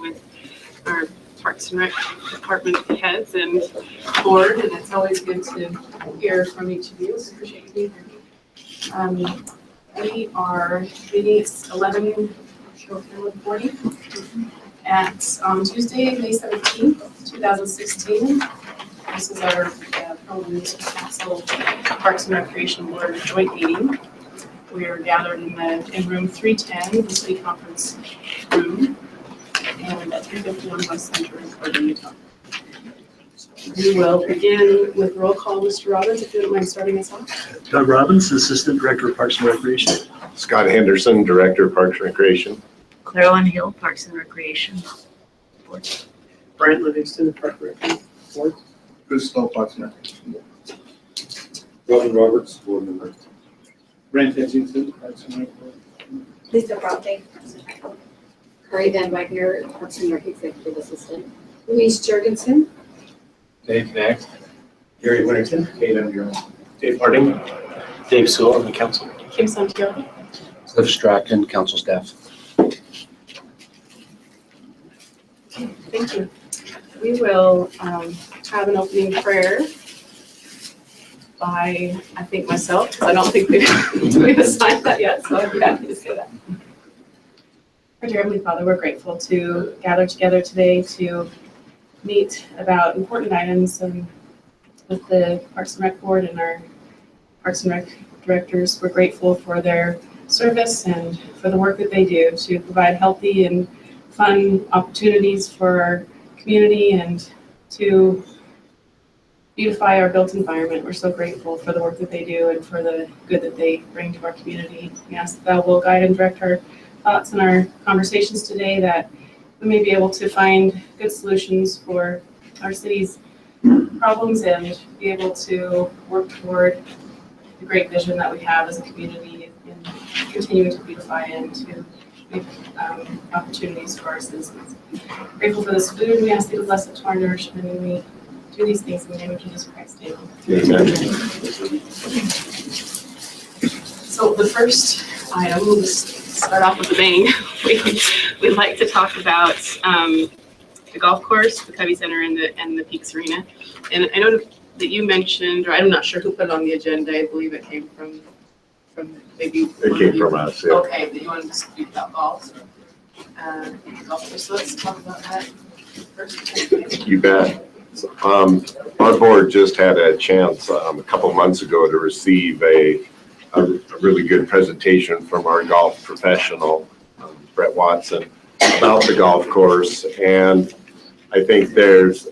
with our Parks and Rec department heads and board, and it's always good to hear from each of you. So appreciate you being here. We are meeting at 11:40 on Tuesday, May 17th, 2016. This is our Provo Municipal Council Parks and Recreation Board joint meeting. We are gathered in room 310, the city conference room, and at 351 West Center in Covey, Utah. We will begin with roll call. Mr. Robbins, if you don't mind starting us off. Doug Robbins, Assistant Director of Parks and Recreation. Scott Henderson, Director of Parks and Recreation. Clairlyn Hill, Parks and Recreation Board. Brent Livingston, Park and Recreation Board. Chris Stoll, Parks and Recreation Board. Robin Roberts, Board Member. Brent Edgington, Parks and Recreation Board. Lisa Bronte, Curry Van Wagner, Parks and Rec Executive Assistant. Louise Jurgensen. Dave Knack. Gary Winterton. Kate Underhill. Dave Harding. Dave Sewell on the council. Kim Santiago. Cliff Stratton, council staff. Thank you. We will have an opening prayer by, I think, myself, because I don't think we've assigned that yet, so I'd be happy to say that. Our dear Heavenly Father, we're grateful to gather together today to meet about important items with the Parks and Rec Board and our Parks and Rec directors. We're grateful for their service and for the work that they do to provide healthy and fun opportunities for our community and to beautify our built environment. We're so grateful for the work that they do and for the good that they bring to our community. We ask that Thou will guide and direct our thoughts and our conversations today, that we may be able to find good solutions for our city's problems and be able to work toward the great vision that we have as a community in continuing to beautify and to make opportunities for our citizens. Grateful for this food. We ask that you bless it to our nourishment, and we do these things in the name of Jesus Christ. Amen. So the first item, we'll just start off with a bang. We'd like to talk about the golf course, the Covey Center, and the Peaks Arena. And I know that you mentioned, or I'm not sure who put it on the agenda. I believe it came from maybe. It came from us. Yeah. Okay, that you wanted to speak about golf. Golf course. So let's talk about that first. You bet. Our board just had a chance a couple months ago to receive a really good presentation from our golf professional, Brett Watson, about the golf course. And I think there's,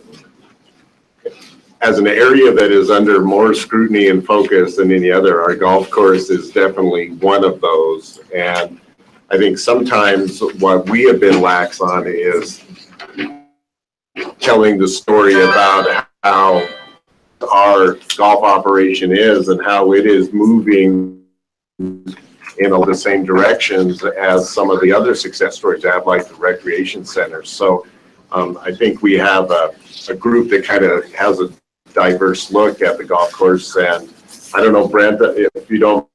as an area that is under more scrutiny and focus than any other, our golf course is definitely one of those. And I think sometimes what we have been lax on is telling the story about how our golf operation is and how it is moving in all the same directions as some of the other success stories I have, like the recreation centers. So I think we have a group that kind of has a diverse look at the golf course. And I don't know, Brent, if you don't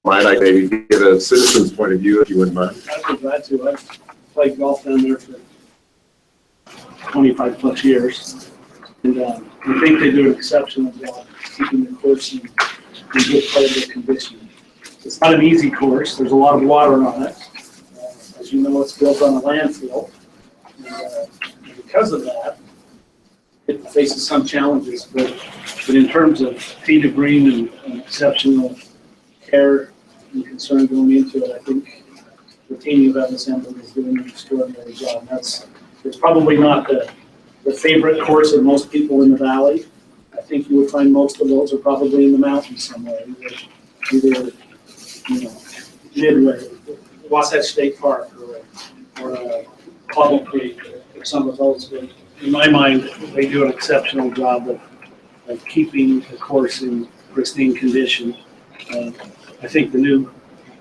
mind, I maybe get a citizen's point of view, if you wouldn't mind. I'd be glad to. I've played golf down there for 25 plus years. And I think they do an exceptional job keeping the course in good playable condition. It's not an easy course. There's a lot of water on it. As you know, it's built on a landfill. And because of that, it faces some challenges. But in terms of tee to green and exceptional care and concern going into it, I think the team you've assembled is doing an extraordinary job. It's probably not the favorite course of most people in the valley. I think you would find most of those are probably in the mountains somewhere, either Midway, Wasatch State Park, or Cobble Creek, or some of those. But in my mind, they do an exceptional job of keeping the course in pristine condition. I think the new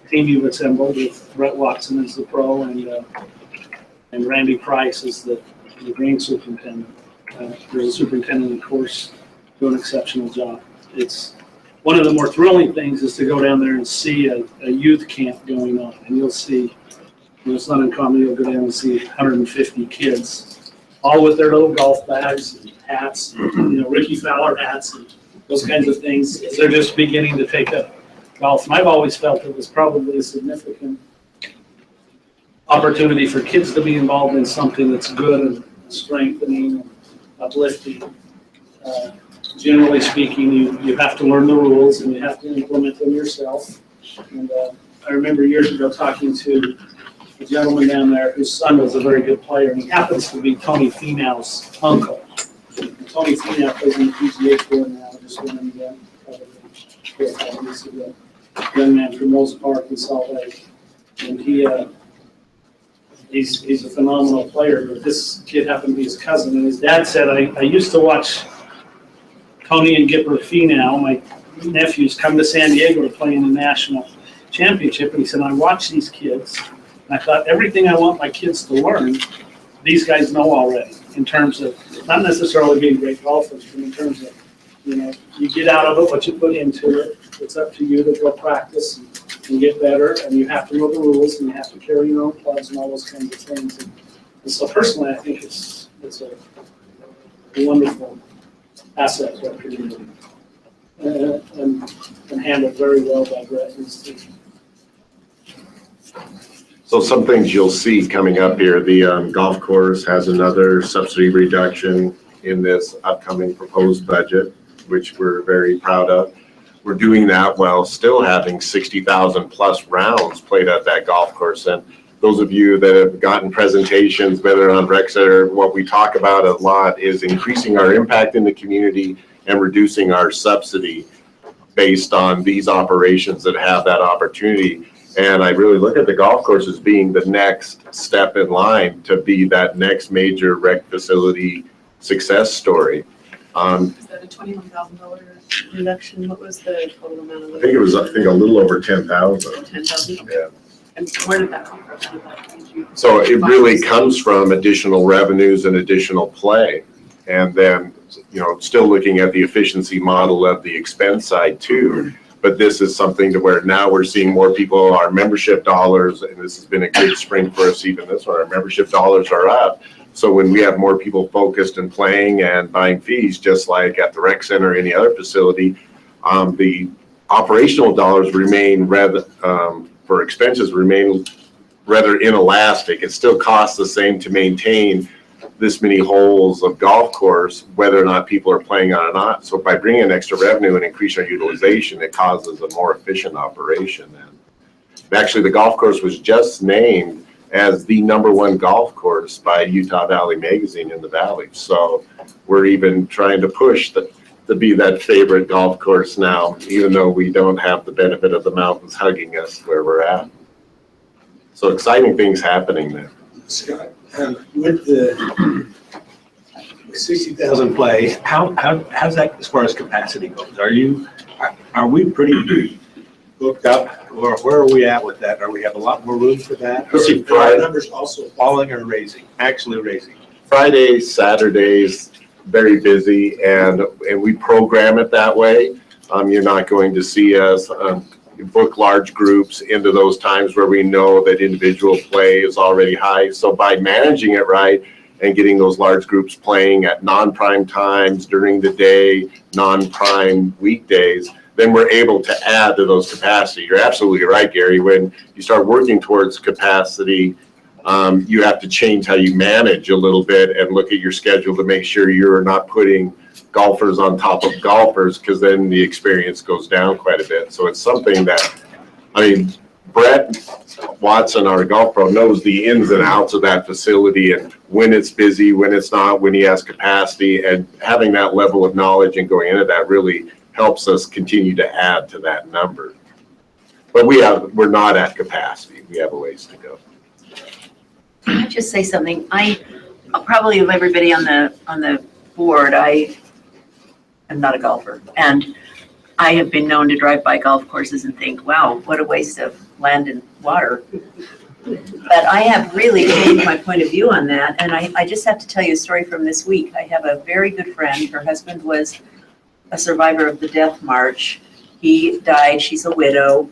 team you've assembled with Brett Watson as the pro and Randy Price as the green superintendent. There's a superintendent, of course, do an exceptional job. It's one of the more thrilling things is to go down there and see a youth camp going on, and you'll see It's not uncommon, you'll go down and see 150 kids, all with their little golf bags and hats, Ricky Fowler hats and those kinds of things. They're just beginning to take up golf. And I've always felt it was probably a significant opportunity for kids to be involved in something that's good and strengthening and uplifting. Generally speaking, you have to learn the rules and you have to implement them yourself. And I remember years ago talking to a gentleman down there whose son was a very good player, and he happens to be Tony Finau's uncle. And Tony Finau plays in the PGA Tour now, just won him again, probably 4 or 5 weeks ago. Young man from Rose Park in Salt Lake. And he's a phenomenal player, but this kid happened to be his cousin. And his dad said, I used to watch Tony and Gipper Finau, my nephews, come to San Diego to play in the national championship. And he said, I watch these kids, and I thought everything I want my kids to learn, these guys know already, in terms of not necessarily being great golfers, but in terms of, you get out of it what you put into it. It's up to you to go practice and get better, and you have to know the rules, and you have to carry your own clubs and all those kinds of things. And so personally, I think it's a wonderful asset to our community, and handled very well by Brett and his team. So some things you'll see coming up here, the golf course has another subsidy reduction in this upcoming proposed budget, which we're very proud of. We're doing that while still having 60,000 plus rounds played at that golf course. And those of you that have gotten presentations, whether on Rec Center, what we talk about a lot is increasing our impact in the community and reducing our subsidy based on these operations that have that opportunity. And I really look at the golf course as being the next step in line to be that next major rec facility success story. Is that a $21,000 reduction? What was the total amount of? I think it was, a little over 10,000. 10,000? Yeah. And where did that come from? How did that So it really comes from additional revenues and additional play. And then, still looking at the efficiency model of the expense side too. But this is something to where now we're seeing more people, our membership dollars, and this has been a good spring for us, even this one, our membership dollars are up. So when we have more people focused and playing and buying fees, just like at the rec center or any other facility, the operational dollars remain rather, for expenses remain rather inelastic. It still costs the same to maintain this many holes of golf course, whether or not people are playing on it or not. So by bringing in extra revenue and increase our utilization, it causes a more efficient operation then. Actually, the golf course was just named as the #1 golf course by Utah Valley Magazine in the Valley. So we're even trying to push to be that favorite golf course now, even though we don't have the benefit of the mountains hugging us where we're at. So exciting things happening there. Scott, with the 60,000 play, how's that as far as capacity goes? Are we pretty booked up, or where are we at with that? Are we have a lot more room for that? Let's see, Are our numbers also falling or actually raising? Fridays, Saturdays, very busy, and we program it that way. You're not going to see us book large groups into those times where we know that individual play is already high. So by managing it right and getting those large groups playing at non-prime times during the day, non-prime weekdays, then we're able to add to those capacity. You're absolutely right, Gary. When you start working towards capacity, you have to change how you manage a little bit and look at your schedule to make sure you're not putting golfers on top of golfers, because then the experience goes down quite a bit. So it's something that, Brett Watson, our golf pro, knows the ins and outs of that facility and when it's busy, when it's not, when he has capacity, and having that level of knowledge and going into that really helps us continue to add to that number. But we're not at capacity. We have a ways to go. Can I just say something? Probably of everybody on the board, I am not a golfer, and I have been known to drive by golf courses and think, wow, what a waste of land and water. But I have really changed my point of view on that, and I just have to tell you a story from this week. I have a very good friend. Her husband was a survivor of the Death March. He died. She's a widow,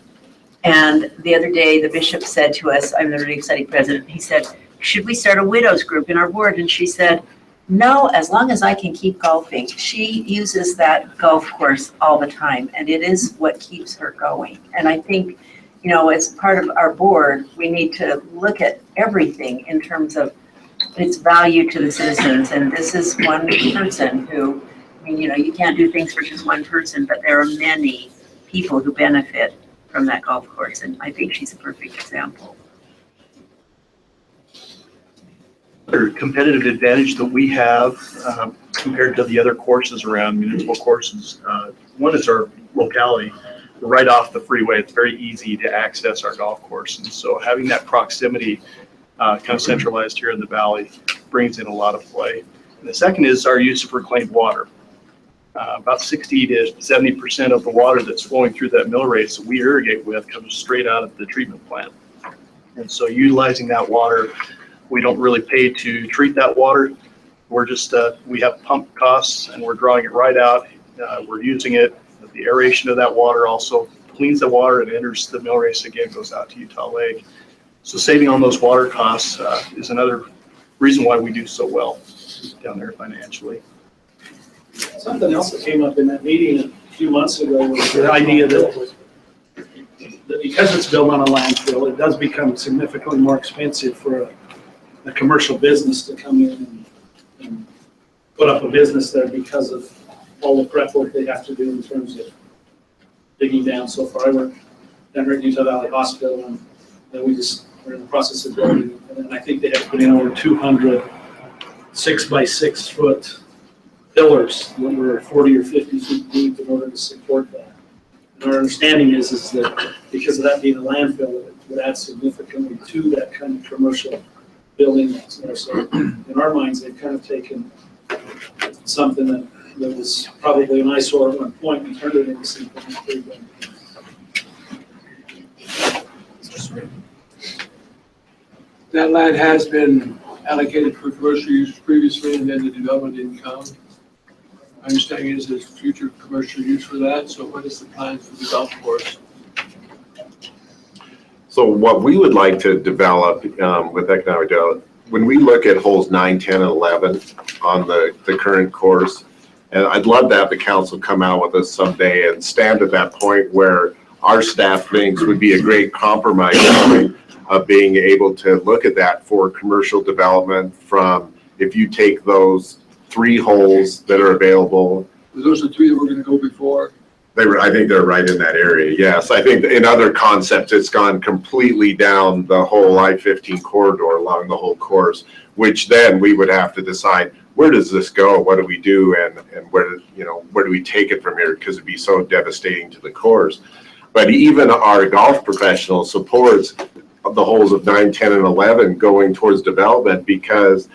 And the other day, the bishop said to us, I'm the relief study president, he said, should we start a widows group in our ward? And she said, no, as long as I can keep golfing. She uses that golf course all the time, and it is what keeps her going. And I think, you know, as part of our board, we need to look at everything in terms of its value to the citizens. And this is one person who, I mean, you know, you can't do things for just one person, but there are many people who benefit from that golf course. And I think she's a perfect example. Another competitive advantage that we have compared to the other courses around municipal courses, one is our locality. We're right off the freeway. It's very easy to access our golf course. And so having that proximity kind of centralized here in the valley brings in a lot of play. And the second is our use of reclaimed water. About 60 to 70% of the water that's flowing through that mill race that we irrigate with comes straight out of the treatment plant. And so utilizing that water, we don't really pay to treat that water. We're just, we have pump costs and we're drawing it right out. We're using it. The aeration of that water also cleans the water and enters the mill race again, goes out to Utah Lake. So saving on those water costs is another reason why we do so well down there financially. Something else that came up in that meeting a few months ago was the idea that because it's built on a landfill, it does become significantly more expensive for a commercial business to come in and put up a business there because of all the prep work they have to do in terms of digging down. So far, I work down here at Utah Valley Hospital, and then we're in the process of building, and then I think they have to put in over 200 6-by-6 foot pillars that were 40 or 50 feet deep in order to support that. And our understanding is that because of that being a landfill, it would add significantly to that kind of commercial building that's there. So in our minds, they've kind of taken something that was probably an eyesore at one point and turned it into something that's pretty good. That land has been allocated for commercial use previously, and then the development didn't come. My understanding is there's future commercial use for that. So what is the plan for the golf course? So what we would like to develop with economic development, when we look at holes 9, 10, and 11 on the current course, and I'd love to have the council come out with us someday and stand at that point where our staff thinks would be a great compromise point of being able to look at that for commercial development from, if you take those 3 holes that are available. Those are 3 that we're going to go before. I think they're right in that area, yes. I think in other concepts, it's gone completely down the whole I-15 corridor along the whole course, which then we would have to decide, where does this go? What do we do? And where, you know, where do we take it from here? Because it'd be so devastating to the course. But even our golf professional supports the holes of 9, 10, and 11 going towards development, because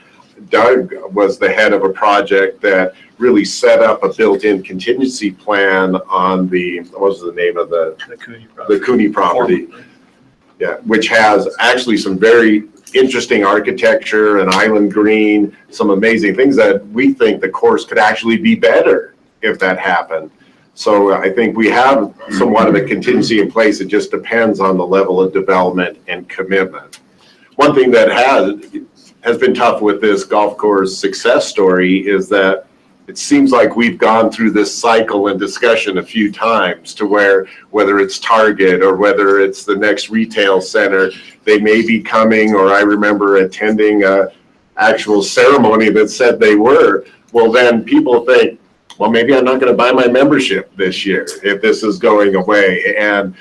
Doug was the head of a project that really set up a built-in contingency plan on the, what was the name of the Cooney property. Yeah, which has actually some very interesting architecture, an island green, some amazing things that we think the course could actually be better if that happened. So I think we have somewhat of a contingency in place. It just depends on the level of development and commitment. One thing that has been tough with this golf course success story is that it seems like we've gone through this cycle and discussion a few times to where, whether it's Target or whether it's the next retail center, they may be coming, or I remember attending a actual ceremony that said they were. Well, then people think, well, maybe I'm not going to buy my membership this year if this is going away. And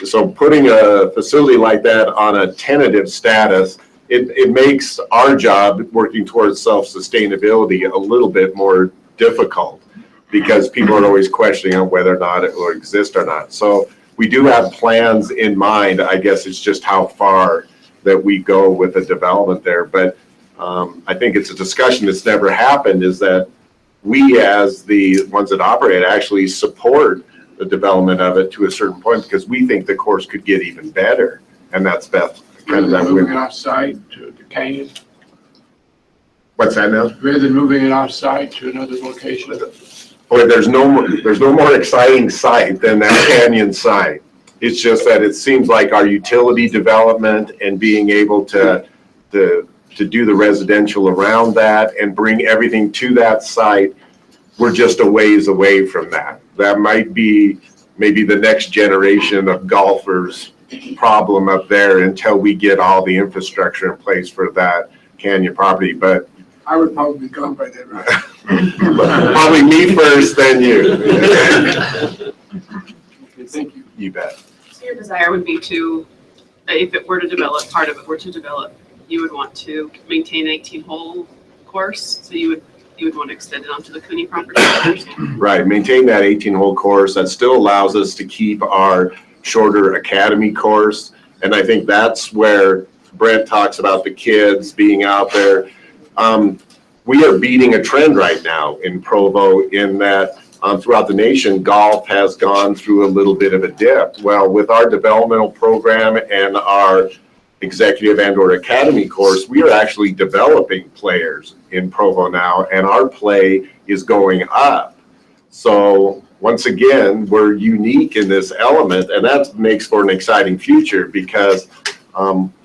so putting a facility like that on a tentative status, it makes our job working towards self-sustainability a little bit more difficult, because people are always questioning on whether or not it will exist or not. So we do have plans in mind. I guess it's just how far that we go with the development there. But I think it's a discussion that's never happened, is that we, as the ones that operate, actually support the development of it to a certain point, because we think the course could get even better. And that's Beth. Rather than moving it off-site to the canyon. What's that now? Rather than moving it off-site to another location. Boy, there's no more exciting site than that canyon site. It's just that it seems like our utility development and being able to do the residential around that and bring everything to that site, we're just a ways away from that. That might be maybe the next generation of golfers' problem up there until we get all the infrastructure in place for that canyon property. But I would probably be gone by then, right? probably me first, then you. Okay, thank you. You bet. So your desire would be to, if it were to develop, part of it were to develop, you would want to maintain an 18-hole course, so you would want to extend it onto the Cooney property. Right, maintain that 18-hole course. That still allows us to keep our shorter academy course. And I think that's where Brent talks about the kids being out there. We are beating a trend right now in Provo in that throughout the nation, golf has gone through a little bit of a dip. Well, with our developmental program and our executive and/or academy course, we are actually developing players in Provo now, and our play is going up. So once again, we're unique in this element, and that makes for an exciting future because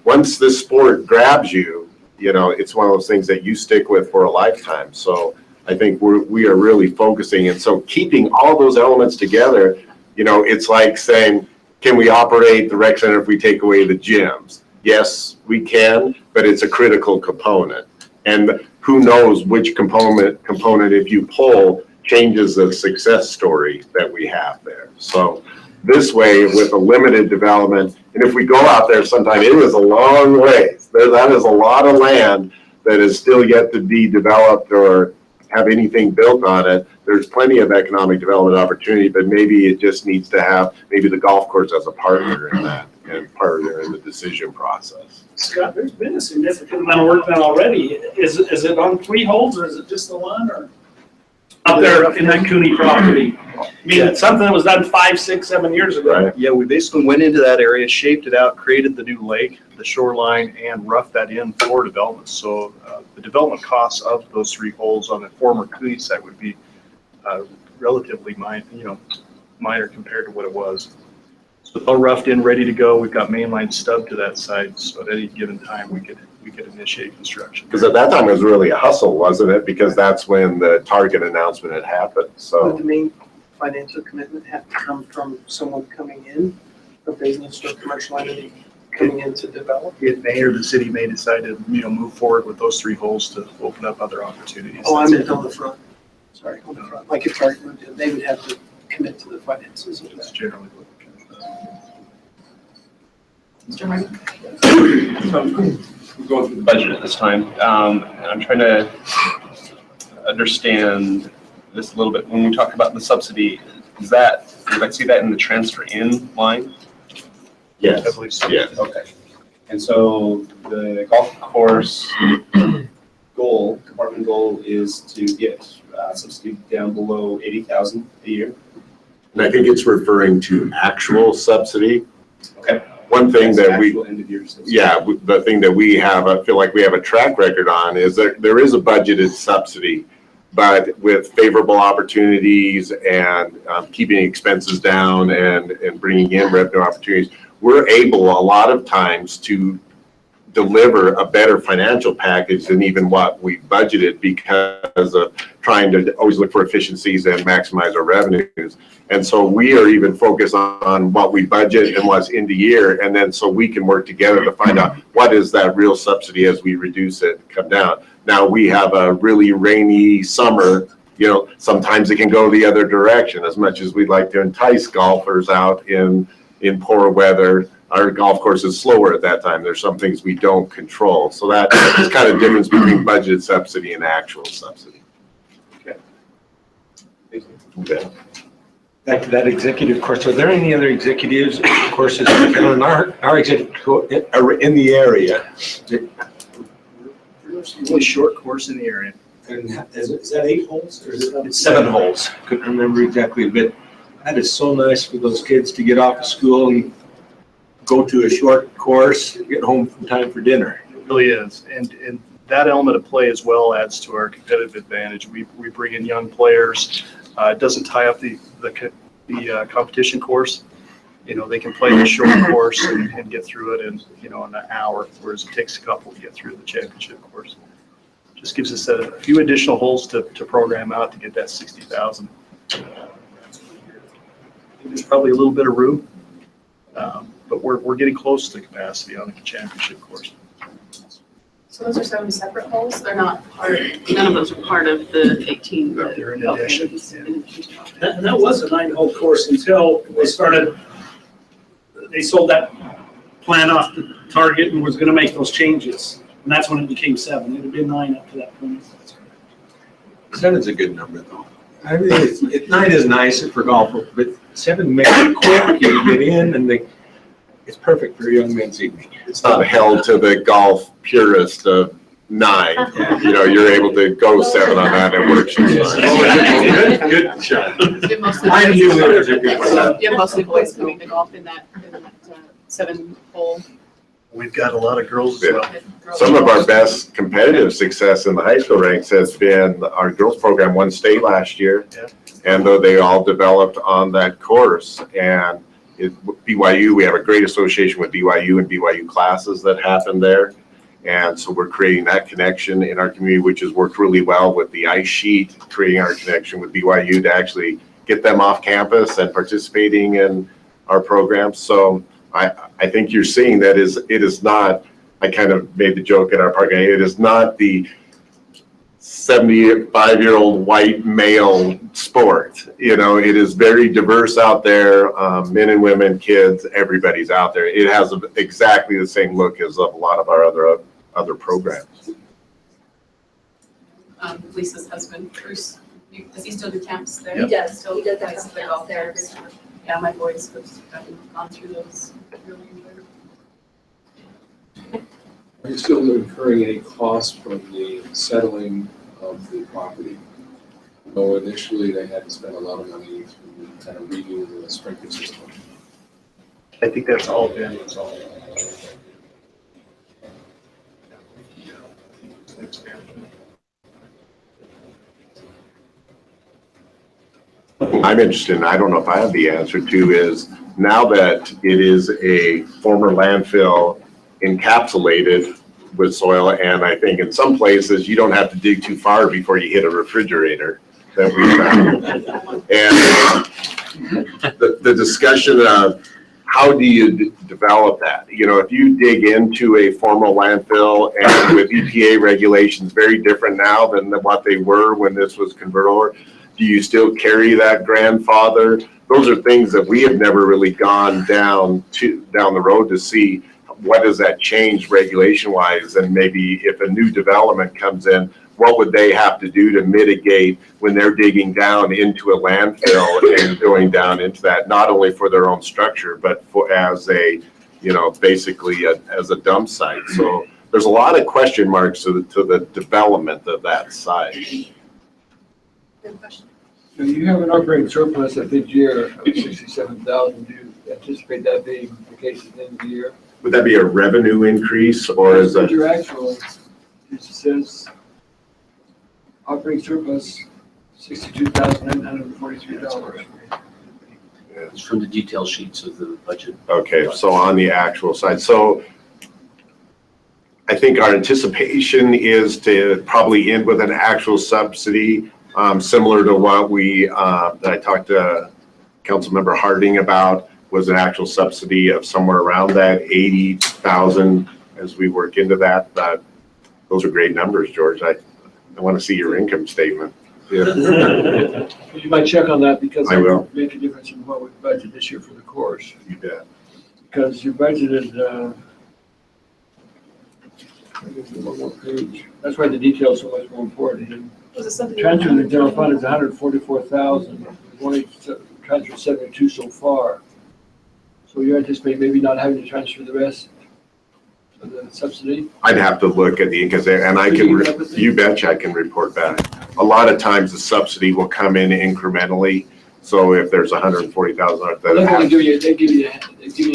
once this sport grabs you, you know, it's one of those things that you stick with for a lifetime. So I think we are really focusing, and so keeping all those elements together, you know, it's like saying, can we operate the rec center if we take away the gyms? Yes, we can, but it's a critical component. And who knows which component if you pull changes the success story that we have there. So this way, with a limited development, and if we go out there sometime, it is a long way. That is a lot of land that is still yet to be developed or have anything built on it. There's plenty of economic development opportunity, but maybe it just needs to have maybe the golf course as a partner in that and partner in the decision process. Scott, there's been a significant amount of work done already. Is it on 3 holes or is it just the one, or up there in that Cooney property? I mean, something that was done 5, 6, 7 years ago. Right. Yeah, we basically went into that area, shaped it out, created the new lake, the shoreline, and roughed that in for development. So the development costs of those 3 holes on the former Cooney site would be relatively minor compared to what it was. So it's all roughed in, ready to go. We've got mainline stub to that site, so at any given time we could initiate construction. Because at that time it was really a hustle, wasn't it? Because that's when the Target announcement had happened. Would So the main financial commitment have to come from someone coming in, a business or commercial entity coming in to develop? It may, or the city may decide to move forward with those 3 holes to open up other opportunities. Oh, I meant on the front. Sorry, on the front. Like if Target moved in, they would have to commit to the finances of That's that. generally what. Mr. Hardy? We're going through the budget at this time. And I'm trying to understand this a little bit. When we talk about the subsidy, did I see that in the transfer in line? yes, I believe so. yes. Okay. And so the golf course department goal is to get subsidy down below 80,000 a year. And I think it's referring to actual subsidy. Okay. One thing That's that we, actual end of year subsidy. yeah, the thing that we have, I feel like we have a track record on is that there is a budgeted subsidy, but with favorable opportunities and keeping expenses down and bringing in revenue opportunities, we're able a lot of times to deliver a better financial package than even what we budgeted because of trying to always look for efficiencies and maximize our revenues. And so we are even focused on what we budget and what's in the year, and then so we can work together to find out what is that real subsidy as we reduce it and come down. Now we have a really rainy summer, you know, sometimes it can go the other direction. As much as we'd like to entice golfers out in poor weather, our golf course is slower at that time. There's some things we don't control. So that is kind of the difference between budgeted subsidy and actual subsidy. Okay. Thank you. Okay. Back to that executive course, are there any other executives courses on our executive are in the area? Really short course in the area. And is that 8 holes or is it? It's 7 holes. Couldn't remember exactly, but that is so nice for those kids to get off of school and go to a short course, get home from time for dinner. It really is. And that element of play as well adds to our competitive advantage. We bring in young players. It doesn't tie up the competition course. they can play the short course and get through it in, in an hour, whereas it takes a couple to get through the championship course. Just gives us a few additional holes to program out to get that 60,000. There's probably a little bit of room, but we're getting close to capacity on the championship course. So those are 7 separate holes? They're not part, none of those are part of the 18? They're in Okay, addition. just in addition. And that was a 9-hole course until they sold that plan off to Target and was gonna make those changes. And that's when it became 7. It had been 9 up to that point. 7's a good number, though. I mean, 9 is nice for golf, but 7 makes it quick, you get in, and it's perfect for a young men's evening. It's not held to the golf purist of 9. You're able to go 7 on that, and it works just fine. Good shot. Do you have mostly I boys- knew it was a good one. do you have mostly boys coming to golf in that 7-hole? We've got a lot of girls as well. Some of our best competitive success in the high school ranks has been our girls program won state last year. Yeah. And though they all developed on that course, and BYU, we have a great association with BYU and BYU classes that happen there. And so we're creating that connection in our community, which has worked really well with the ice sheet, creating our connection with BYU to actually get them off campus and participating in our programs. So I think you're seeing that it is not, I kind of made the joke at our park, it is not the 75-year-old white male sport. It is very diverse out there, men and women, kids, everybody's out there. It has exactly the same look as a lot of our other programs. Lisa's husband, Bruce, does he still do camps there? Yep. He does, Still he does plays have the camps golf there every camps. summer. Yeah, my boys have gone through those. Really good. Are you still incurring any costs from the settling of the property? Though initially they had to spend a lot of money to kind of redo the sprinkler system. I think that's all been resolved. I'm interested, and I don't know if I have the answer to, is now that it is a former landfill encapsulated with soil, and I think in some places you don't have to dig too far before you hit a refrigerator that we found. And the discussion of how do you develop that? If you dig into a formal landfill, and with EPA regulations very different now than what they were when this was converted over, do you still carry that grandfather? Those are things that we have never really gone down the road to see what does that change regulation wise, and maybe if a new development comes in, what would they have to do to mitigate when they're digging down into a landfill and going down into that, not only for their own structure, but as a, basically as a dump site. So there's a lot of question marks to the development of that site. Good question. So you have an operating surplus at mid-year of 67,000. Do you anticipate that being the case at the end of the year? Would that be a revenue increase, or is that? Your actual, it says operating surplus $62,943. It's from the detail sheets of the budget. Okay, so on the actual side, so I think our anticipation is to probably end with an actual subsidy, similar to what that I talked to Councilmember Harding about, was an actual subsidy of somewhere around that 80,000 as we work into that. But those are great numbers, George. I want to see your income statement. Yeah. You might check on that, because I will. it make a difference in what we budget this year for the course. You bet. Because you budgeted, one more page. That's why the detail is so much more important. Was it something? Transfer to the general fund is 144,000. We've only transferred 72 so far. So you anticipate maybe not having to transfer the rest of the subsidy? I'd have to look at the income statement, and I can, you betcha I can report back. A lot of times the subsidy will come in incrementally. So if there's 140,000. Well, they give you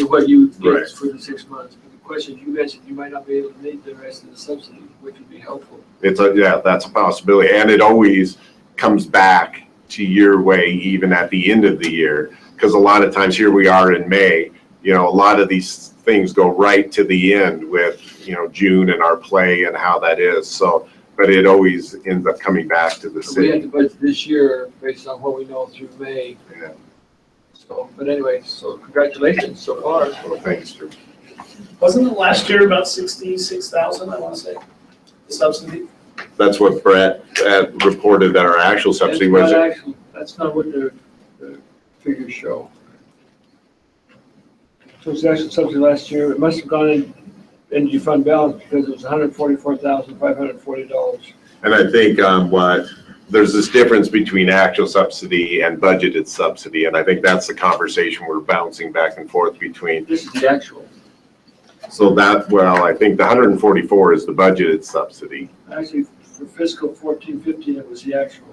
what you get for the 6 months. But the question you mentioned, you might not be able to meet the rest of the subsidy, which would be helpful. Yeah, that's a possibility. And it always comes back to your way, even at the end of the year. because a lot of times here we are in May, you know, a lot of these things go right to the end with, you know, June and our play and how that is. So, but it always ends up coming back to the So we had city. to budget this year based on what we know through May. Yeah. So, but anyway, so congratulations so far. Well, thanks, Drew. Wasn't it last year about 66,000, I want to say, the subsidy? That's what Brett reported that our actual subsidy was. That's not what the figures show. So it's actual subsidy last year, it must have gone into your fund balance because it was $144,540. And I think there's this difference between actual subsidy and budgeted subsidy. And I think that's the conversation we're bouncing back and forth between. This is the actual. So that, well, I think the 144 is the budgeted subsidy. Actually, for fiscal 14-15, it was the actual.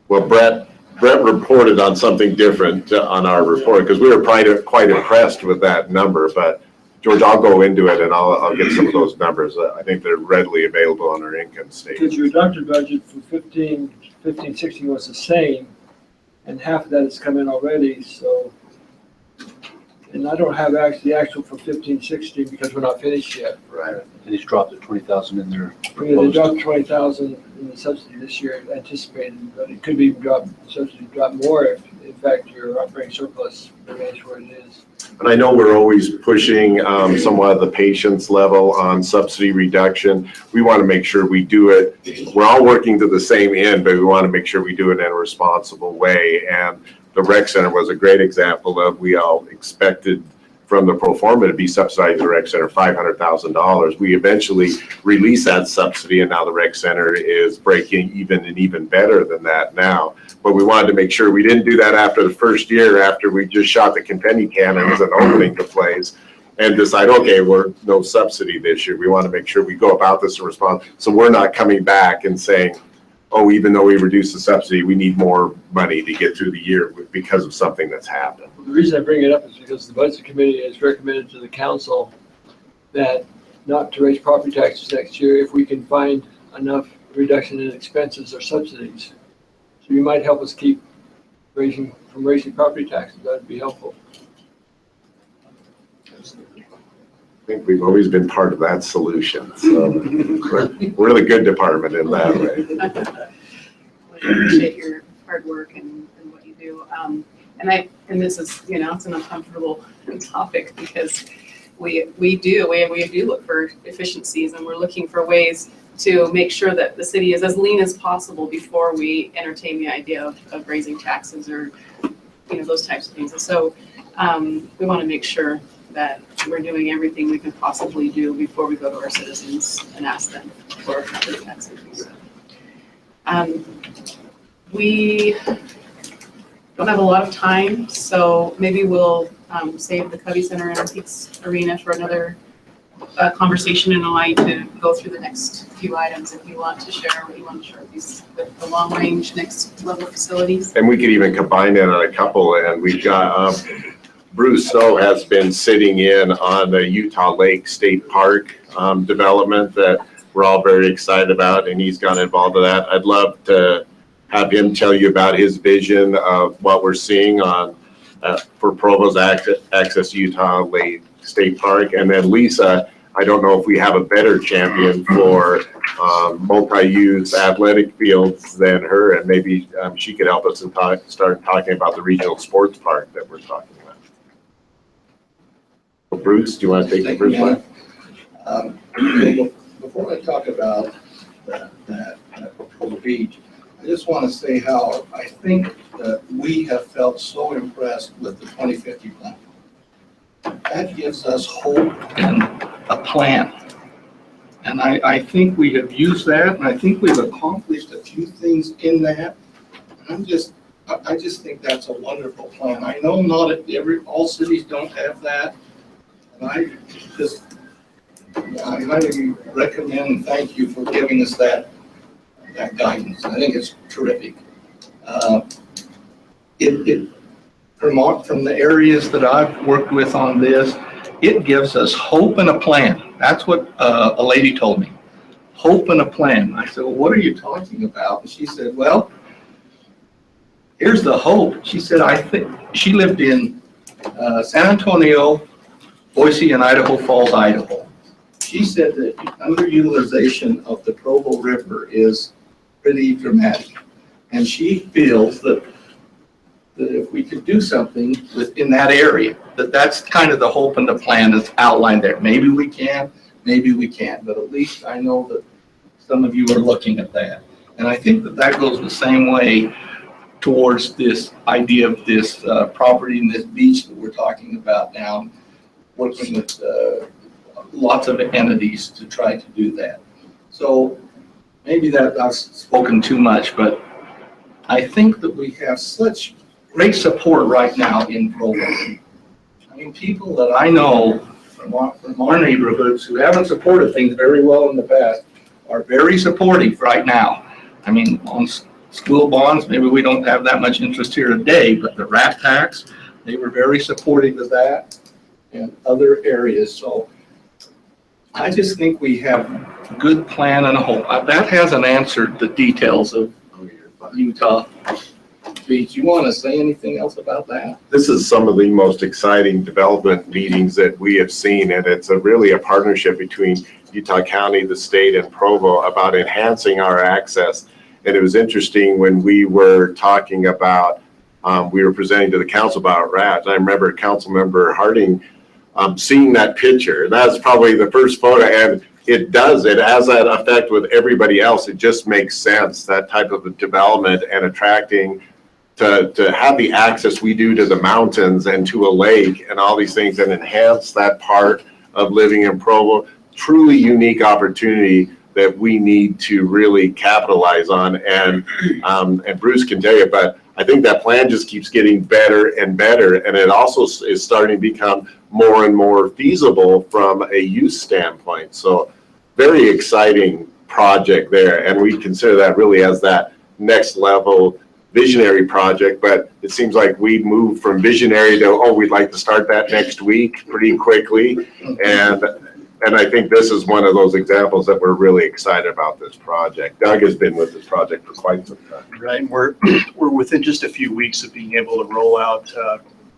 Well, Brett reported on something different on our report because we were quite impressed with that number. But George, I'll go into it and I'll get some of those numbers. I think they're readily available on our income statement. Because your adopted budget for 15-16 was the same, and half of that has come in already, so. And I don't have actually the actual for 15-16 because we're not finished yet. Right. And he's dropped the 20,000 in there. They dropped 20,000 in the subsidy this year anticipated, but it could be subsidy drop more if, in fact, your operating surplus remains where it is. And I know we're always pushing somewhat of the patience level on subsidy reduction. We want to make sure we do it. We're all working to the same end, but we want to make sure we do it in a responsible way. And the rec center was a great example of, we all expected from the pro forma to be subsidizing the rec center $500,000. We eventually released that subsidy, and now the rec center is breaking even and even better than that now. But we wanted to make sure we didn't do that after the first year, after we just shot the confetti cannons and opening the plays, and decide, okay, we're no subsidy this year. We want to make sure we go about this in response, so we're not coming back and saying, oh, even though we reduced the subsidy, we need more money to get through the year because of something that's happened. Well, the reason I bring it up is because the budget committee has recommended to the council that not to raise property taxes next year if we can find enough reduction in expenses or subsidies. So you might help us keep raising property taxes. That would be helpful. I think we've always been part of that solution, so we're the good department in that way. I appreciate your hard work and what you do. And this is, you know, it's an uncomfortable topic because we do look for efficiencies, and we're looking for ways to make sure that the city is as lean as possible before we entertain the idea of raising taxes or, you know, those types of things. And so we want to make sure that we're doing everything we can possibly do before we go to our citizens and ask them for the tax increase. We don't have a lot of time, so maybe we'll save the Covey Center and Antiques Arena for another conversation and allow you to go through the next few items if you want to share what you want to share with the long range next level facilities. And we could even combine it on a couple, and we've got Bruce Snow has been sitting in on the Utah Lake State Park development that we're all very excited about, and he's gotten involved in that. I'd love to have him tell you about his vision of what we're seeing on for Provo's access to Utah Lake State Park. And then Lisa, I don't know if we have a better champion for multi-use athletic fields than her, and maybe she could help us and start talking about the regional sports park that we're talking about. Bruce, do you want to take the first one? Before I talk about that Provo Beach, I just want to say how I think that we have felt so impressed with the 2050 plan. That gives us hope and a plan. And I think we have used that, and I think we've accomplished a few things in that. I just think that's a wonderful plan. I know not all cities don't have that. And I highly recommend and thank you for giving us that guidance. I think it's terrific. From the areas that I've worked with on this, it gives us hope and a plan. That's what a lady told me. Hope and a plan. I said, well, what are you talking about? And she said, well, here's the hope. She said, I think, she lived in San Antonio, Boise, and Idaho Falls, Idaho. She said that underutilization of the Provo River is pretty dramatic. And she feels that if we could do something within that area, that's kind of the hope and the plan that's outlined there. Maybe we can, maybe we can't, but at least I know that some of you are looking at that. And I think that goes the same way towards this idea of this property and this beach that we're talking about now, working with lots of entities to try to do that. So maybe that I've spoken too much, but I think that we have such great support right now in Provo. I mean, people that I know from our neighborhoods who haven't supported things very well in the past are very supportive right now. I mean, on school bonds, maybe we don't have that much interest here today, but the rat tax, they were very supportive of that and other areas. So I just think we have a good plan and a hope. That hasn't answered the details of Utah Beach. You want to say anything else about that? This is some of the most exciting development meetings that we have seen, and it's really a partnership between Utah County, the state, and Provo about enhancing our access. And it was interesting when we were talking about, we were presenting to the council about rats. I remember Councilmember Harding seeing that picture. That's probably the first photo, and it has that effect with everybody else. It just makes sense, that type of development and attracting to have the access we do to the mountains and to a lake and all these things, and enhance that part of living in Provo. Truly unique opportunity that we need to really capitalize on, and Bruce can tell you, but I think that plan just keeps getting better and better, and it also is starting to become more and more feasible from a use standpoint. So very exciting project there, and we consider that really as that next level visionary project. But it seems like we moved from visionary to, oh, we'd like to start that next week pretty quickly, and I think this is one of those examples that we're really excited about this project. Doug has been with this project for quite some time. Right, we're within just a few weeks of being able to roll out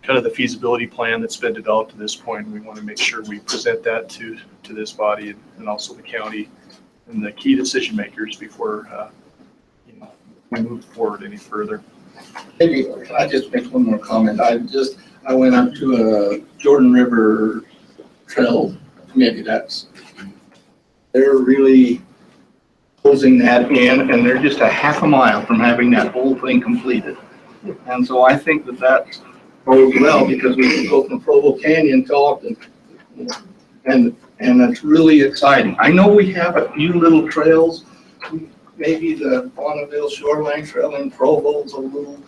kind of the feasibility plan that's been developed to this point. We want to make sure we present that to this body and also the county and the key decision makers before we move forward any further. Maybe, can I just make one more comment? I went up to a Jordan River Trail committee. They're really closing that in, and they're just a half a mile from having that whole thing completed. And so I think that bodes well, because we can go from Provo Canyon to Ogden, and it's really exciting. I know we have a few little trails. Maybe the Bonneville Shoreline Trail in Provo is a little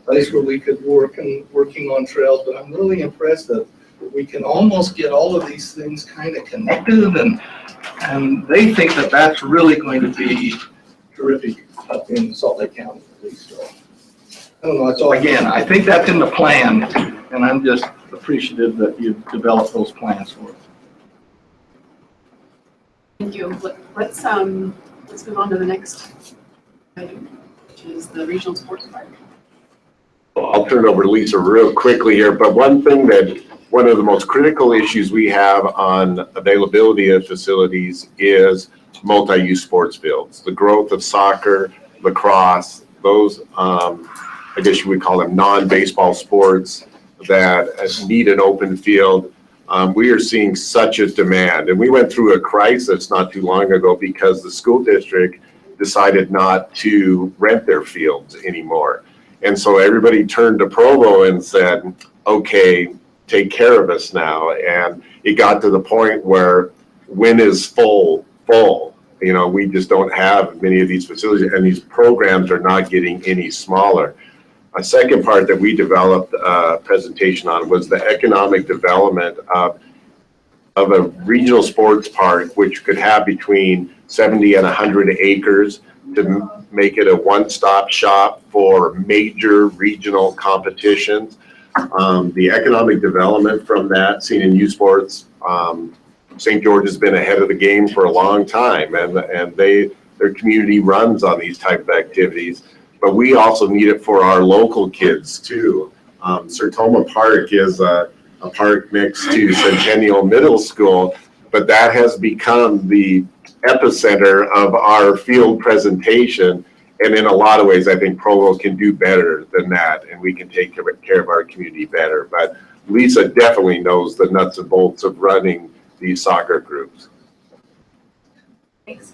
place where we could working on trails, but I'm really impressed that we can almost get all of these things kind of connected, and they think that that's really going to be terrific up in Salt Lake County, at least. So I don't know. So again, I think that's in the plan, and I'm just appreciative that you've developed those plans for us. Thank you. Let's move on to the next item, which is the regional sports park. I'll turn it over to Lisa real quickly here, but one of the most critical issues we have on availability of facilities is multi-use sports fields. The growth of soccer, lacrosse, those, I guess you would call them non-baseball sports that need an open field. We are seeing such a demand, and we went through a crisis not too long ago because the school district decided not to rent their fields anymore. And so everybody turned to Provo and said, okay, take care of us now. And it got to the point where when is full, we just don't have many of these facilities, and these programs are not getting any smaller. A second part that we developed a presentation on was the economic development of a regional sports park, which could have between 70 and 100 acres to make it a one-stop shop for major regional competitions. The economic development from that, seen in youth sports, St. George has been ahead of the game for a long time, and their community runs on these type of activities. but we also need it for our local kids too. Sertoma Park is a park next to Centennial Middle School, but that has become the epicenter of our field presentation. And in a lot of ways, I think Provo can do better than that, and we can take care of our community better. But Lisa definitely knows the nuts and bolts of running these soccer groups. Thanks.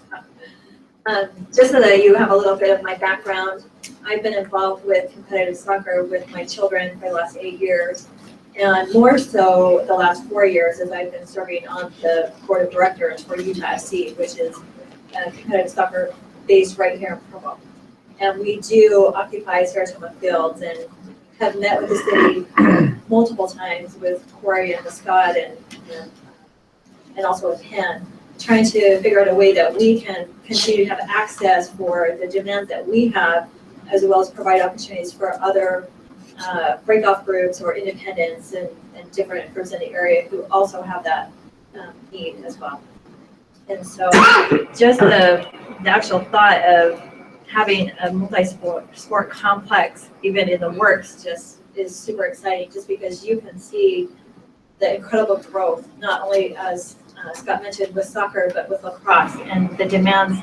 Just so that you have a little bit of my background, I've been involved with competitive soccer with my children for the last 8 years, and more so the last 4 years as I've been serving on the board of directors for Utah SC, which is competitive soccer based right here in Provo. And we do occupy Saratoga Fields and have met with the city multiple times with Corey and Scott and also with Penn, trying to figure out a way that we can continue to have access for the demands that we have, as well as provide opportunities for other break-off groups or independents and different groups in the area who also have that need as well. And so just the actual thought of having a multi-sport complex, even in the works, just is super exciting, just because you can see the incredible growth, not only as Scott mentioned with soccer, but with lacrosse, and the demands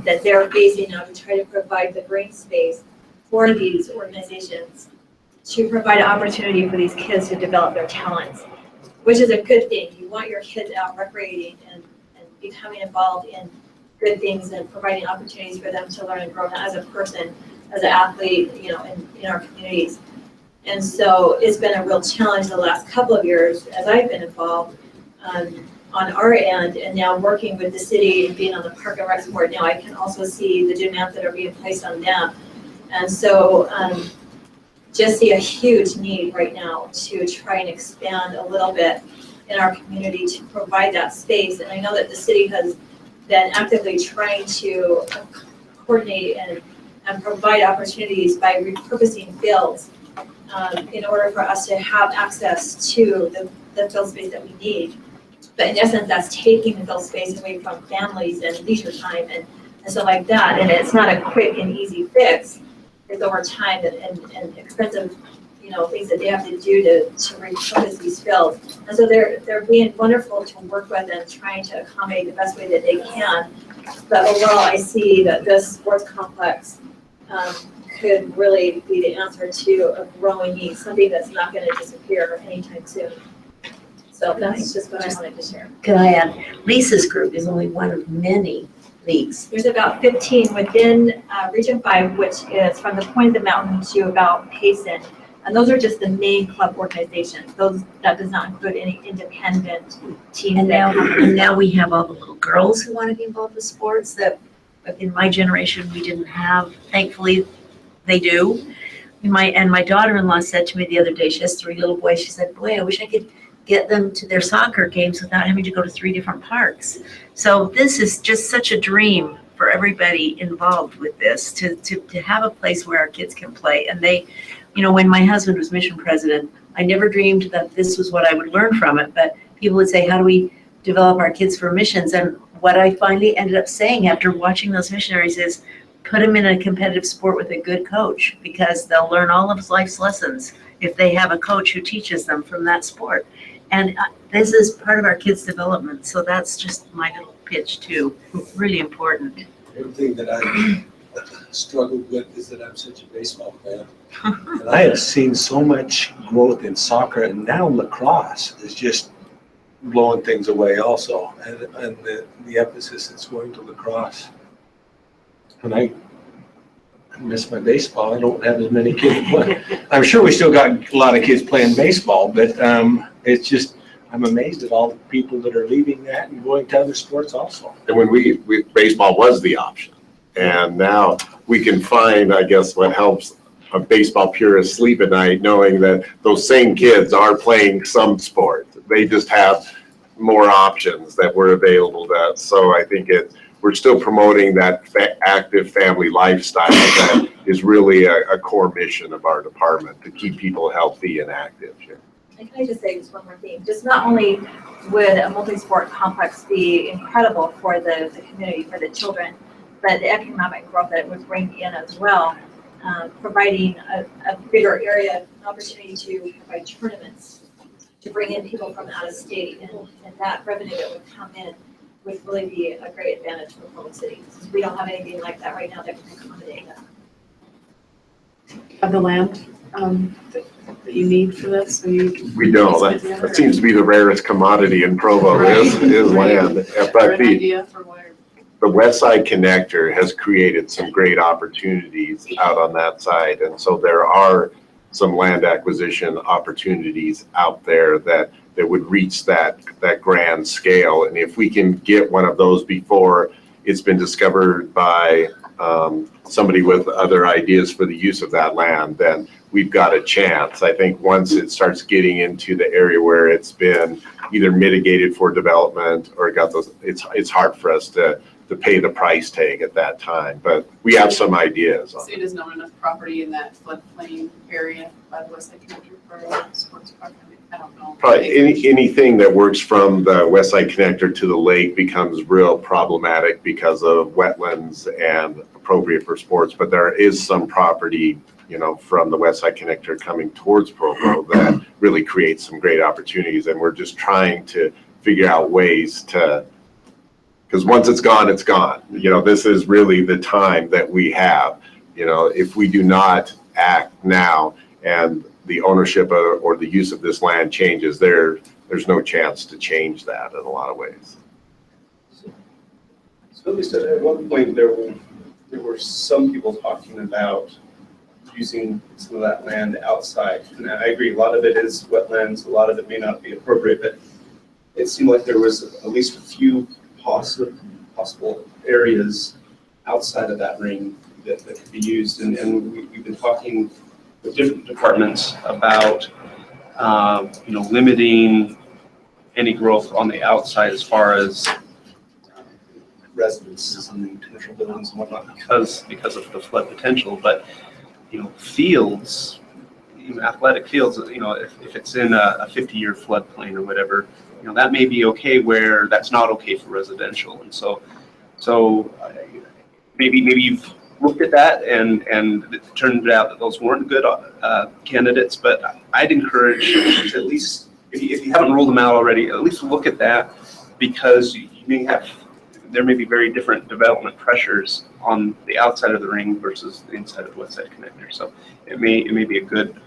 that they're facing now to try to provide the green space for these organizations to provide an opportunity for these kids to develop their talents, which is a good thing. You want your kids out recreating and becoming involved in good things and providing opportunities for them to learn and grow as a person, as an athlete, in our communities. And so it's been a real challenge the last couple of years as I've been involved on our end, and now working with the city and being on the Park and Rec board now, I can also see the demands that are being placed on them. And so just see a huge need right now to try and expand a little bit in our community to provide that space. And I know that the city has been actively trying to coordinate and provide opportunities by repurposing fields in order for us to have access to the field space that we need. But in essence, that's taking the field space away from families and leisure time and stuff like that. And it's not a quick and easy fix. It's over time and expensive, things that they have to do to repurpose these fields. And so they're being wonderful to work with and trying to accommodate the best way that they can. But overall, I see that this sports complex could really be the answer to a growing need, something that's not going to disappear anytime soon. So that's just what I wanted to share. Could I add, Lisa's group is only one of many leagues. There's about 15 within Region 5, which is from the point of the mountain to about Payson. And those are just the main club organizations. That does not include any independent teams. And now we have all the little girls who want to be involved with sports that in my generation we didn't have. Thankfully, they do. My daughter-in-law said to me the other day, she has 3 little boys, she said, boy, I wish I could get them to their soccer games without having to go to 3 different parks. So this is just such a dream for everybody involved with this, to have a place where our kids can play. And they, when my husband was mission president, I never dreamed that this was what I would learn from it, but people would say, how do we develop our kids for missions? And what I finally ended up saying after watching those missionaries is, put them in a competitive sport with a good coach, because they'll learn all of life's lessons if they have a coach who teaches them from that sport. And this is part of our kids' development, so that's just my little pitch too. Really important. Everything that I struggled with is that I'm such a baseball fan. And I have seen so much growth in soccer, and now lacrosse is just blowing things away also. And the emphasis that's going to lacrosse. And I miss my baseball. I don't have as many kids playing. I'm sure we still got a lot of kids playing baseball, but it's just, I'm amazed at all the people that are leaving that and going to other sports also. And when baseball was the option, and now we can find, I guess, what helps a baseball purist sleep at night, knowing that those same kids are playing some sport. They just have more options that were available to us. So I think we're still promoting that active family lifestyle that is really a core mission of our department, to keep people healthy and active. And can I just say just one more thing? Just not only would a multi-sport complex be incredible for the community, for the children, but the economic growth that it would bring in as well. providing a bigger area, an opportunity to provide tournaments, to bring in people from out of state, and that revenue that would come in would really be a great advantage for Provo City. We don't have anything like that right now that can accommodate that. Of the land that you need for this? We don't. That seems to be the rarest commodity in Provo is land. But An idea for where? the West Side Connector has created some great opportunities out on that side. And so there are some land acquisition opportunities out there that would reach that grand scale. And if we can get one of those before it's been discovered by somebody with other ideas for the use of that land, then we've got a chance. I think once it starts getting into the area where it's been either mitigated for development or got those, it's hard for us to pay the price tag at that time. But we have some ideas. So there's not enough property in that floodplain area by the West Side Connector for a sports park? I don't know. Probably anything that works from the West Side Connector to the lake becomes real problematic because of wetlands and appropriate for sports. But there is some property, you know, from the West Side Connector coming towards Provo that really creates some great opportunities. And we're just trying to figure out ways to, because once it's gone, it's gone. You know, this is really the time that we have. You know, if we do not act now and the ownership or the use of this land changes, there's no chance to change that in a lot of ways. So at least at one point there were some people talking about using some of that land outside. And I agree, a lot of it is wetlands, a lot of it may not be appropriate, but it seemed like there was at least a few possible areas outside of that ring that could be used. And we've been talking with different departments about you know, limiting any growth on the outside as far as residences and commercial buildings and whatnot because of the flood potential. But you know, fields, even athletic fields, you know, if it's in a 50-year floodplain or whatever, you know, that may be okay where that's not okay for residential. And so maybe you've looked at that and it turned out that those weren't good candidates. But I'd encourage to at least, if you haven't ruled them out already, at least look at that, because there may be very different development pressures on the outside of the ring versus the inside of the West Side Connector. So it may be a good,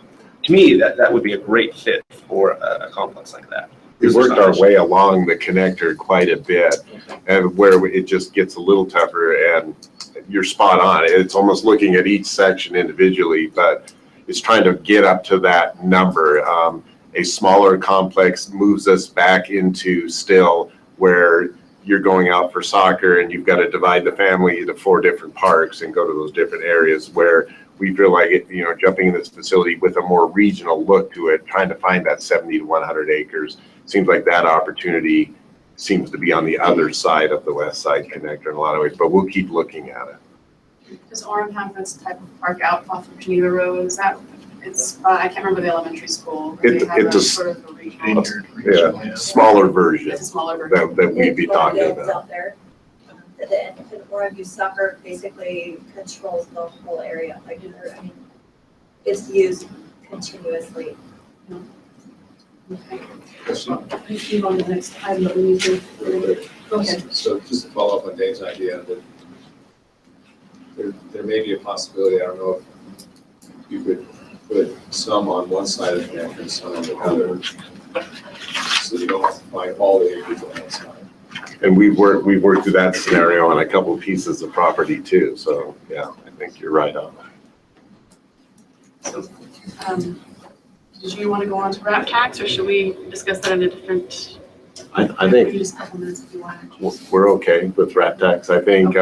to me, that would be a great fit for a complex like that. We worked our way along the connector quite a bit, and where it just gets a little tougher, and you're spot on. It's almost looking at each section individually, but it's trying to get up to that number. A smaller complex moves us back into still where you're going out for soccer and you've got to divide the family into 4 different parks and go to those different areas, where we feel like it, you know, jumping in this facility with a more regional look to it, trying to find that 70 to 100 acres, seems like that opportunity seems to be on the other side of the West Side Connector in a lot of ways, but we'll keep looking at it. Does Orem have this type of park out off of Geneva Road? Is that, I can't remember the elementary school. It's a sort of a regional. Smaller version. It's a smaller version. That we'd be talking about. Out there. And Orem Youth Soccer basically controls the whole area. Like, I mean, it's used continuously. Okay. Let's move on to the next item that we need to. Go ahead. So just to follow up on Dave's idea, that there may be a possibility, I don't know if you could put some on one side of the connector and some on the other, so you don't have to find all the acres on that side. And we've worked through that scenario on a couple pieces of property too. So yeah, I think you're right on that. So, did you want to go on to wrap tax, or should we discuss that in a different? I think just a couple minutes if you want. We're okay with wrap tax. I think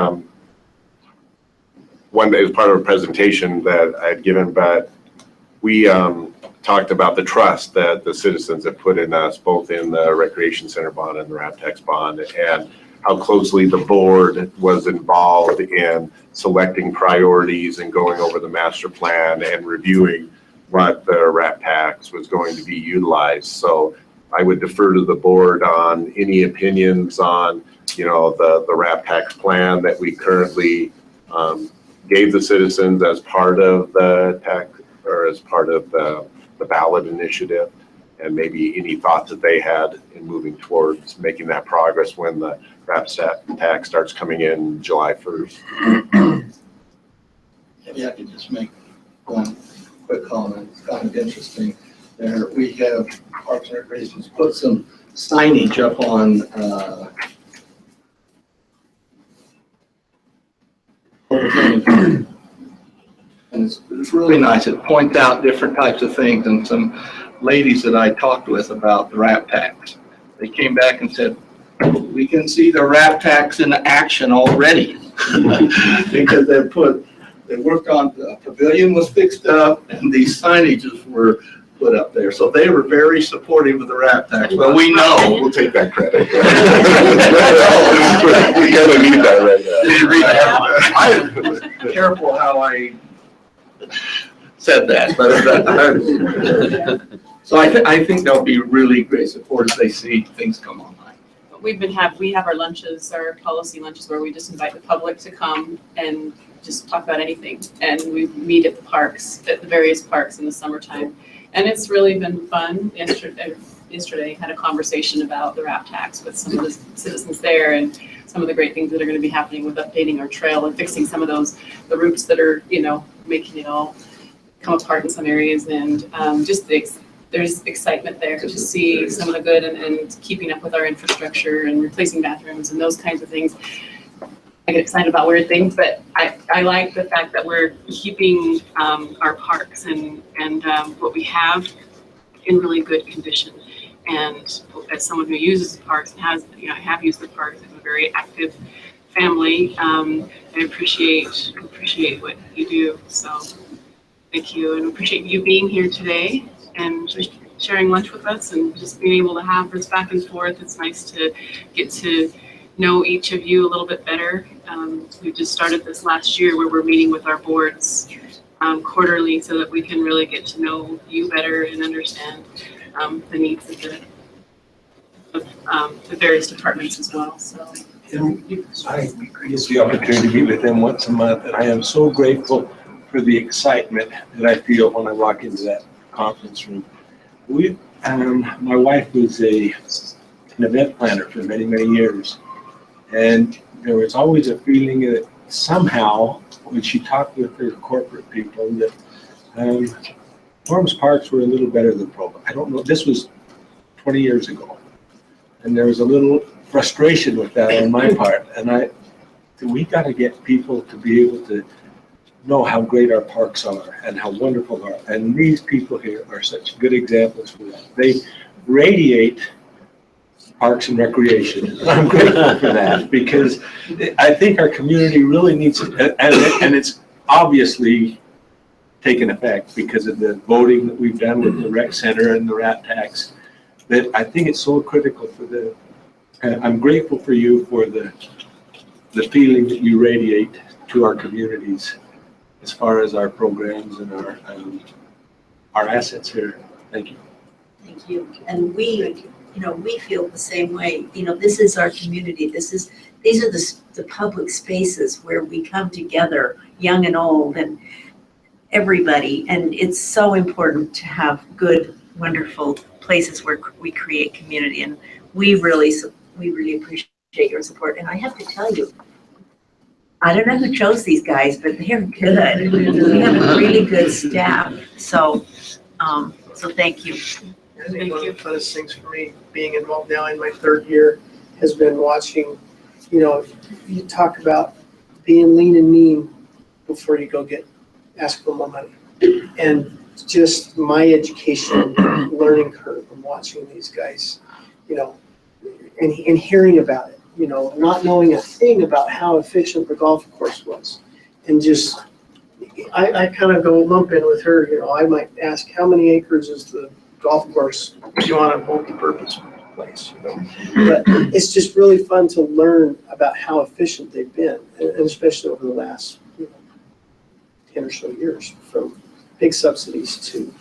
one day as part of a presentation that I had given, but we talked about the trust that the citizens have put in us, both in the recreation center bond and the wrap tax bond, and how closely the board was involved in selecting priorities and going over the master plan and reviewing what the wrap tax was going to be utilized. So I would defer to the board on any opinions on, you know, the wrap tax plan that we currently gave the citizens as part of the tax, or as part of the ballot initiative, and maybe any thoughts that they had in moving towards making that progress when the RAP tax starts coming in July 1st. Maybe I could just make one quick comment. It's kind of interesting. There, we have Parks and Recreation's put some signage up on, and it's really nice. It points out different types of things, and some ladies that I talked with about the RAP tax, they came back and said, we can see the RAP tax in action already. Because they worked on, the pavilion was fixed up and these signages were put up there. So they were very supportive of the RAP tax. Well, we know. We'll take that credit. We gotta need that right now. I was careful how I said that, but so I think they'll be really great support as they see things come online. We have our lunches, our policy lunches, where we just invite the public to come and just talk about anything. And we meet at the parks, at the various parks in the summertime. And it's really been fun. Yesterday I had a conversation about the RAP tax with some of the citizens there, and some of the great things that are going to be happening with updating our trail and fixing some of the routes that are, making it all come apart in some areas. And there's excitement there to see some of the good and keeping up with our infrastructure and replacing bathrooms and those kinds of things. I get excited about weird things, but I like the fact that we're keeping our parks and what we have in really good condition. And as someone who uses the parks and I have used the parks, I have a very active family. I appreciate what you do. So thank you, and appreciate you being here today and just sharing lunch with us and just being able to have this back and forth. It's nice to get to know each of you a little bit better. We just started this last year where we're meeting with our boards quarterly so that we can really get to know you better and understand the needs of the various departments as well. So I get the opportunity to meet with them once a month, and I am so grateful for the excitement that I feel when I walk into that conference room. My wife was an event planner for many, many years, and there was always a feeling that somehow, when she talked with her corporate people, that Forum's parks were a little better than Provo. I don't know, this was 20 years ago, and there was a little frustration with that on my part, and we got to get people to be able to know how great our parks are and how wonderful they are. And these people here are such good examples for that. They radiate parks and recreation. And I'm grateful for that, because I think our community really needs it. And it's obviously taken effect because of the voting that we've done with the rec center and the RAP tax, that I think it's so critical for I'm grateful for you for the feeling that you radiate to our communities as far as our programs and our assets here. Thank you. Thank you. And we feel the same way. This is our community. These are the public spaces where we come together, young and old, and everybody. And it's so important to have good, wonderful places where we create community. And we really appreciate your support. And I have to tell you, I don't know who chose these guys, but they're good. We have a really good staff. So thank you. I think one of the funnest things for me, being involved now in my third year, has been watching, you talk about being lean and mean before you go ask for more money. And just my education learning curve from watching these guys, and hearing about it, not knowing a thing about how efficient the golf course was. And just, I kind of go lump in with her, I might ask, how many acres is the golf course on a multi-purpose place, But it's just really fun to learn about how efficient they've been, and especially over the last 10 or so years, from big subsidies to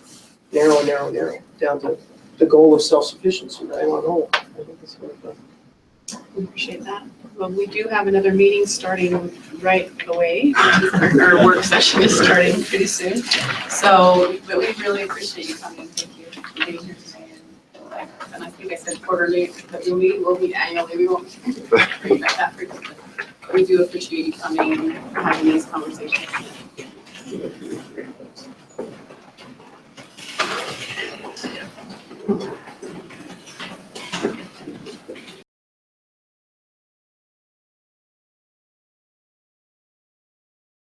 narrow, down to the goal of self-sufficiency, right on hold. I think it's really fun. We appreciate that. Well, we do have another meeting starting right away. Our work session is starting pretty soon. So, but we really appreciate you coming. Thank you for being here today. And I think I said quarterly, but we'll meet annually. We won't bring that frequently. But we do appreciate you coming and having these conversations.